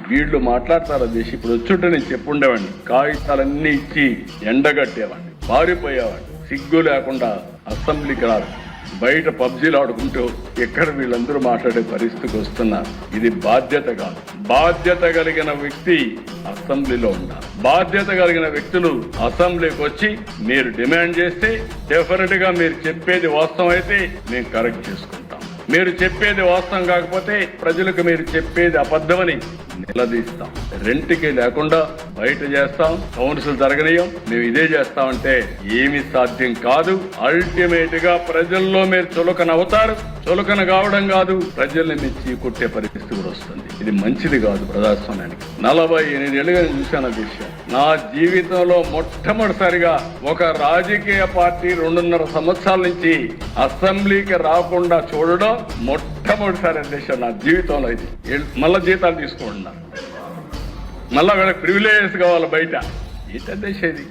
వీళ్ళు మాట్లాడతారు అధ్యక్ష. ఇప్పుడు వచ్చుంటే నేను చెప్పుండేవాడిని, కాగితాలన్నీ ఇచ్చి ఎండగట్టేవాడిని, పారిపోయేవాడిని, సిగ్గు లేకుండా అసెంబ్లీకి రాదు, బయట పబ్జీలు ఆడుకుంటూ ఎక్కడ వీళ్ళందరూ మాట్లాడే పరిస్థితికి వస్తున్నారు. ఇది బాధ్యత కాదు. బాధ్యత కలిగిన వ్యక్తి అసెంబ్లీలో ఉండాలి. బాధ్యత కలిగిన వ్యక్తులు అసెంబ్లీకి వచ్చి మీరు డిమాండ్ చేస్తే డెఫినెట్ గా మీరు చెప్పేది వాస్తవం అయితే మేము కరెక్ట్ చేసుకుంటాం. మీరు చెప్పేది వాస్తవం కాకపోతే ప్రజలకు మీరు చెప్పేది అబద్ధమని నిలదీస్తాం. రెంట్కి లేకుండా బయట చేస్తాం, కౌన్సిల్ జరగనీయం, మేము ఇదే చేస్తామంటే ఏమి సాధ్యం కాదు. అల్టిమేట్ గా ప్రజల్లో మీరు చులకన అవుతారు. చులకన కావడం కాదు, ప్రజల్ని మెచ్చి కొట్టే పరిస్థితి కూడా వస్తుంది. ఇది మంచిది కాదు ప్రజాస్వామ్యానికి. 48 ఏళ్ళుగా చూశాను విషయం. నా జీవితంలో మొట్టమొదటిసారిగా ఒక రాజకీయ పార్టీ 2.5 సంవత్సరాల నుంచి అసెంబ్లీకి రాకుండా చూడడం మొట్టమొదటిసారి అధ్యక్ష నా జీవితంలో. ఇది మళ్ళా జీతాలు తీసుకుంటున్నారు, మళ్ళా వీళ్ళకి ప్రివిలేజెస్ కావాలి బయట. ఏంటి అధ్యక్ష ఇది?